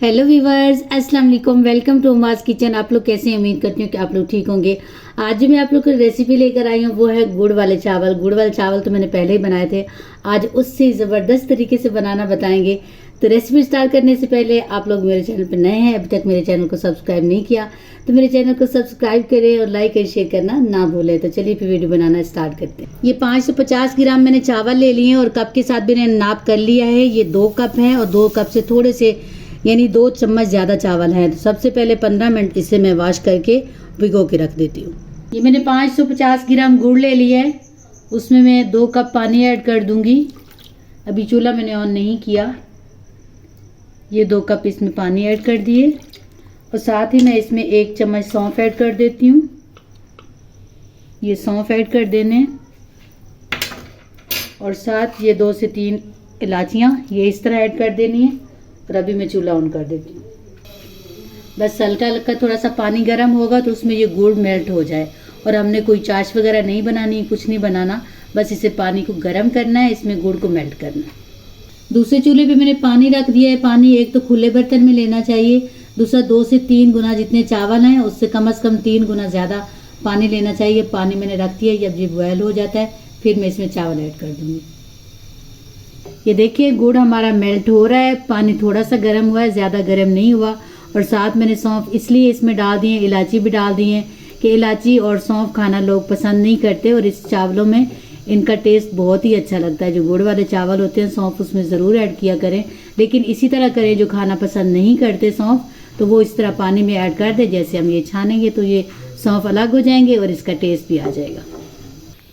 Hello viewers, अस्सलाम वालेकुम। Welcome to Uma's kitchen. आप लोग कैसे हैं? उम्मीद करती हूँ कि आप लोग ठीक होंगे। आज मैं आप लोग को रेसिपी लेकर आई हूँ, वो है गुड़ वाले चावल। गुड़ वाले चावल तो मैंने पहले ही बनाए थे, आज उससे ज़बरदस्त तरीके से बनाना बताएंगे। तो रेसिपी स्टार्ट करने से पहले आप लोग मेरे चैनल पर नए हैं, अभी तक मेरे चैनल को सब्सक्राइब नहीं किया तो मेरे चैनल को सब्सक्राइब करें और लाइक और शेयर करना ना भूलें। तो चलिए फिर वीडियो बनाना स्टार्ट करते हैं। ये 550 ग्राम मैंने चावल ले लिए हैं और कप के साथ भी मैंने नाप कर लिया है। ये 2 कप है और 2 कप से थोड़े से यानी 2 चम्मच ज़्यादा चावल है। तो सबसे पहले 15 मिनट इसे मैं वॉश करके भिगो के रख देती हूँ। ये मैंने 550 ग्राम गुड़ ले लिया है, उसमें मैं 2 कप पानी ऐड कर दूंगी। अभी चूल्हा मैंने ऑन नहीं किया। ये 2 कप इसमें पानी ऐड कर दिए और साथ ही मैं इसमें 1 चम्मच सौंफ ऐड कर देती हूँ। ये सौंफ ऐड कर देने और साथ ये 2 से 3 इलायचियाँ ये इस तरह ऐड कर देनी है। और अभी मैं चूल्हा ऑन कर देती हूँ। बस हल्का हल्का थोड़ा सा पानी गर्म होगा तो उसमें ये गुड़ मेल्ट हो जाए। और हमने कोई चाश वगैरह नहीं बनानी, कुछ नहीं बनाना, बस इसे पानी को गर्म करना है, इसमें गुड़ को मेल्ट करना है। दूसरे चूल्हे पे मैंने पानी रख दिया है। पानी एक तो खुले बर्तन में लेना चाहिए, दूसरा 2 से 3 गुना जितने चावल हैं उससे कम से कम 3 गुना ज़्यादा पानी लेना चाहिए। पानी मैंने रख दिया, जब ये बॉयल हो जाता है फिर मैं इसमें चावल ऐड कर दूँगी। ये देखिए गुड़ हमारा मेल्ट हो रहा है, पानी थोड़ा सा गर्म हुआ है, ज़्यादा गर्म नहीं हुआ। और साथ मैंने सौंफ इसलिए इसमें डाल दिए, इलायची भी डाल दी है कि इलायची और सौंफ खाना लोग पसंद नहीं करते और इस चावलों में इनका टेस्ट बहुत ही अच्छा लगता है। जो गुड़ वाले चावल होते हैं सौंफ उसमें ज़रूर ऐड किया करें, लेकिन इसी तरह करें जो खाना पसंद नहीं करते सौंफ, तो वो इस तरह पानी में ऐड कर दे। जैसे हम ये छानेंगे तो ये सौंफ अलग हो जाएंगे और इसका टेस्ट भी आ जाएगा।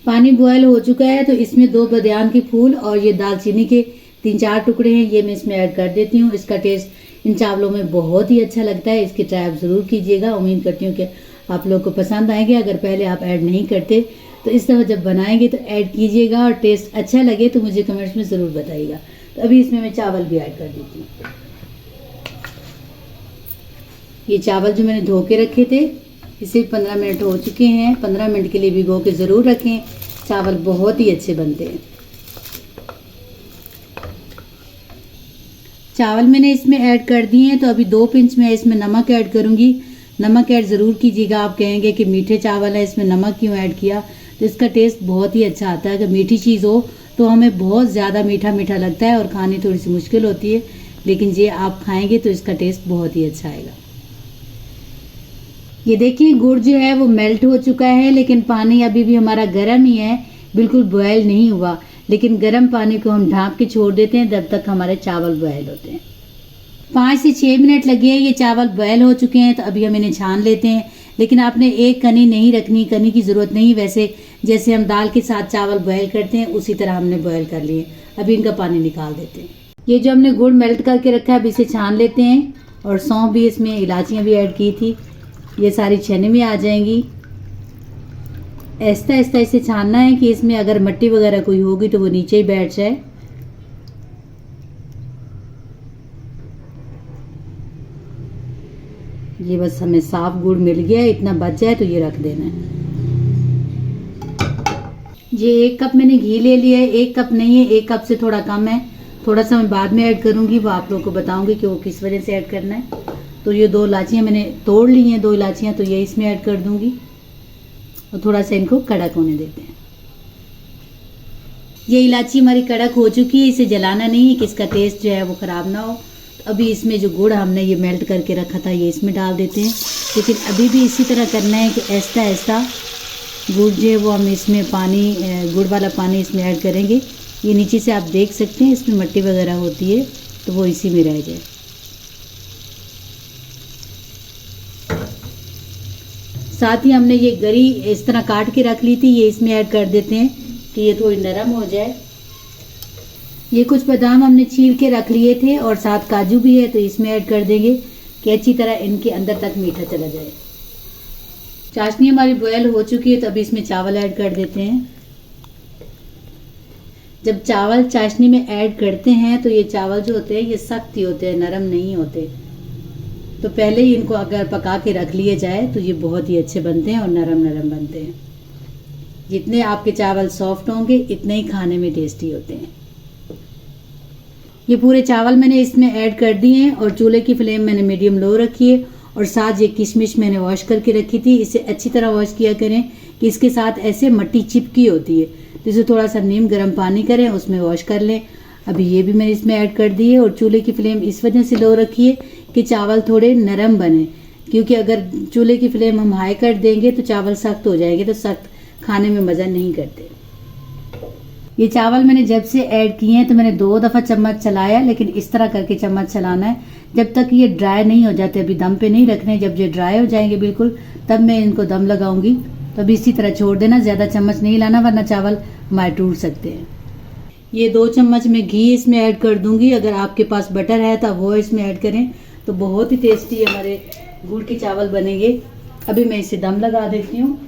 पानी बॉयल हो चुका है तो इसमें 2 बादाम के फूल और ये दालचीनी के 3-4 टुकड़े हैं, ये मैं इसमें ऐड कर देती हूँ। इसका टेस्ट इन चावलों में बहुत ही अच्छा लगता है। इसकी ट्राई आप ज़रूर कीजिएगा। उम्मीद करती हूँ कि आप लोग को पसंद आएंगे। अगर पहले आप ऐड नहीं करते तो इस तरह जब बनाएंगे तो ऐड कीजिएगा और टेस्ट अच्छा लगे तो मुझे कमेंट्स में ज़रूर बताइएगा। तो अभी इसमें मैं चावल भी ऐड कर देती हूँ। ये चावल जो मैंने धो के रखे थे इसे 15 मिनट हो चुके हैं। 15 मिनट के लिए भिगो के ज़रूर रखें, चावल बहुत ही अच्छे बनते हैं। चावल मैंने इसमें ऐड कर दिए हैं तो अभी 2 पिंच मैं इसमें नमक ऐड करूँगी। नमक ऐड ज़रूर कीजिएगा। आप कहेंगे कि मीठे चावल है इसमें नमक क्यों ऐड किया, तो इसका टेस्ट बहुत ही अच्छा आता है। अगर मीठी चीज़ हो तो हमें बहुत ज़्यादा मीठा मीठा लगता है और खानी थोड़ी सी मुश्किल होती है, लेकिन ये आप खाएँगे तो इसका टेस्ट बहुत ही अच्छा आएगा। ये देखिए गुड़ जो है वो मेल्ट हो चुका है, लेकिन पानी अभी भी हमारा गर्म ही है, बिल्कुल बॉयल नहीं हुआ। लेकिन गर्म पानी को हम ढाँप के छोड़ देते हैं जब तक हमारे चावल बॉयल होते हैं। 5 से 6 मिनट लगे हैं, ये चावल बॉयल हो चुके हैं। तो अभी हम इन्हें छान लेते हैं, लेकिन आपने एक कनी नहीं रखनी, कनी की ज़रूरत नहीं। वैसे जैसे हम दाल के साथ चावल बॉयल करते हैं उसी तरह हमने बॉयल कर लिए। अभी इनका पानी निकाल देते हैं। ये जो हमने गुड़ मेल्ट करके रखा है अभी इसे छान लेते हैं। और सौंफ भी इसमें, इलायचियाँ भी ऐड की थी, ये सारी छेने में आ जाएंगी। ऐसा ऐसा इसे छानना है कि इसमें अगर मिट्टी वगैरह कोई होगी तो वो नीचे ही बैठ जाए। ये बस हमें साफ गुड़ मिल गया है, इतना बच जाए तो ये रख देना है। ये 1 कप मैंने घी ले लिया है, 1 कप नहीं है, 1 कप से थोड़ा कम है। थोड़ा सा मैं बाद में ऐड करूँगी, वो आप लोग को बताऊँगी कि वो किस वजह से ऐड करना है। तो ये 2 इलायचियाँ मैंने तोड़ ली हैं, 2 इलायचियाँ, तो ये इसमें ऐड कर दूँगी और थोड़ा सा इनको कड़क होने देते हैं। ये इलायची हमारी कड़क हो चुकी है, इसे जलाना नहीं है कि इसका टेस्ट जो है वो ख़राब ना हो। तो अभी इसमें जो गुड़ हमने ये मेल्ट करके रखा था ये इसमें डाल देते हैं। लेकिन अभी भी इसी तरह करना है कि ऐसा ऐसा गुड़ जो है वो हम इसमें पानी, गुड़ वाला पानी इसमें ऐड करेंगे। ये नीचे से आप देख सकते हैं इसमें मिट्टी वगैरह होती है तो वो इसी में रह जाए। साथ ही हमने ये गरी इस तरह काट के रख ली थी, ये इसमें ऐड कर देते हैं कि ये थोड़ी नरम हो जाए। ये कुछ बादाम हमने छील के रख लिए थे और साथ काजू भी है तो इसमें ऐड कर देंगे कि अच्छी तरह इनके अंदर तक मीठा चला जाए। चाशनी हमारी बॉयल हो चुकी है तो अभी इसमें चावल ऐड कर देते हैं। जब चावल चाशनी में ऐड करते हैं तो ये चावल जो होते हैं ये सख्त ही होते हैं, नरम नहीं होते। तो पहले ही इनको अगर पका के रख लिए जाए तो ये बहुत ही अच्छे बनते हैं और नरम नरम बनते हैं। जितने आपके चावल सॉफ्ट होंगे इतने ही खाने में टेस्टी होते हैं। ये पूरे चावल मैंने इसमें ऐड कर दिए हैं और चूल्हे की फ्लेम मैंने मीडियम लो रखी है। और साथ ये किशमिश मैंने वॉश करके रखी थी, इसे अच्छी तरह वॉश किया करें कि इसके साथ ऐसे मट्टी चिपकी होती है, तो इसे थोड़ा सा नीम गर्म पानी करें, उसमें वॉश कर लें। अभी ये भी मैंने इसमें ऐड कर दी है। और चूल्हे की फ्लेम इस वजह से लो रखी है कि चावल थोड़े नरम बने, क्योंकि अगर चूल्हे की फ्लेम हम हाई कर देंगे तो चावल सख्त हो जाएंगे, तो सख्त खाने में मज़ा नहीं करते। ये चावल मैंने जब से ऐड किए हैं तो मैंने 2 दफ़ा चम्मच चलाया, लेकिन इस तरह करके चम्मच चलाना है जब तक ये ड्राई नहीं हो जाते। अभी दम पे नहीं रखने, जब ये ड्राई हो जाएंगे बिल्कुल तब मैं इनको दम लगाऊंगी। तो अभी इसी तरह छोड़ देना, ज़्यादा चम्मच नहीं लाना वरना चावल हमारे टूट सकते हैं। ये 2 चम्मच मैं घी इसमें ऐड कर दूंगी। अगर आपके पास बटर है तो वो इसमें ऐड करें, तो बहुत ही टेस्टी हमारे गुड़ के चावल बनेंगे। अभी मैं इसे दम लगा देती हूँ।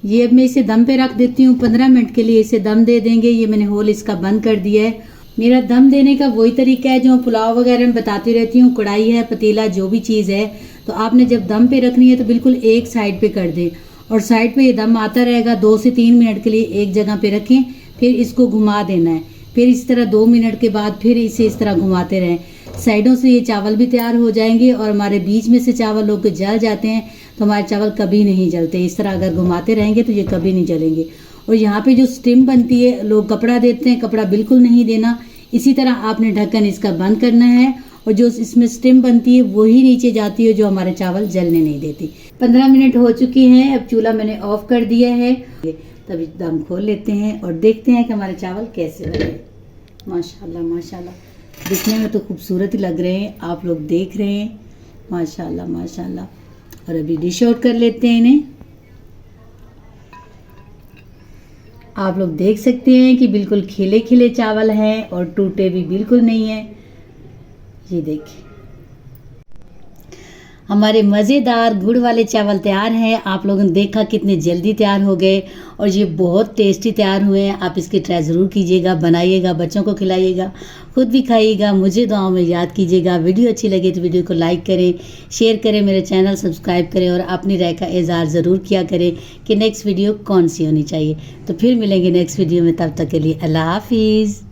ये अब मैं इसे दम पे रख देती हूँ 15 मिनट के लिए, इसे दम दे देंगे। ये मैंने होल इसका बंद कर दिया है। मेरा दम देने का वही तरीका है जो पुलाव वगैरह में बताती रहती हूँ। कढ़ाई है, पतीला, जो भी चीज़ है, तो आपने जब दम पे रखनी है तो बिल्कुल एक साइड पे कर दें और साइड पे ये दम आता रहेगा। 2 से 3 मिनट के लिए एक जगह पे रखें, फिर इसको घुमा देना है। फिर इस तरह 2 मिनट के बाद फिर इसे इस तरह घुमाते रहें। साइडों से ये चावल भी तैयार हो जाएंगे और हमारे बीच में से चावल लोग जल जाते हैं तो हमारे चावल कभी नहीं जलते। इस तरह अगर घुमाते रहेंगे तो ये कभी नहीं जलेंगे। और यहाँ पे जो स्टीम बनती है, लोग कपड़ा देते हैं, कपड़ा बिल्कुल नहीं देना। इसी तरह आपने ढक्कन इसका बंद करना है और जो इसमें स्टीम बनती है वही नीचे जाती है, जो हमारे चावल जलने नहीं देती। 15 मिनट हो चुके हैं। अब चूल्हा मैंने ऑफ कर दिया है। तभी दम खोल लेते हैं और देखते हैं कि हमारे चावल कैसे बने। माशाल्लाह माशाल्लाह, दिखने में तो खूबसूरत ही लग रहे हैं, आप लोग देख रहे हैं। माशाल्लाह माशाल्लाह। और अभी डिश आउट कर लेते हैं इन्हें। आप लोग देख सकते हैं कि बिल्कुल खिले खिले चावल हैं और टूटे भी बिल्कुल नहीं हैं। ये देखिए, हमारे मज़ेदार गुड़ वाले चावल तैयार हैं। आप लोगों ने देखा कितने जल्दी तैयार हो गए और ये बहुत टेस्टी तैयार हुए हैं। आप इसकी ट्राई ज़रूर कीजिएगा, बनाइएगा, बच्चों को खिलाइएगा, खुद भी खाइएगा, मुझे दुआओं में याद कीजिएगा। वीडियो अच्छी लगे तो वीडियो को लाइक करें, शेयर करें, मेरे चैनल सब्सक्राइब करें और अपनी राय का इज़हार ज़रूर किया करें कि नेक्स्ट वीडियो कौन सी होनी चाहिए। तो फिर मिलेंगे नेक्स्ट वीडियो में, तब तक के लिए अल्लाह हाफिज़।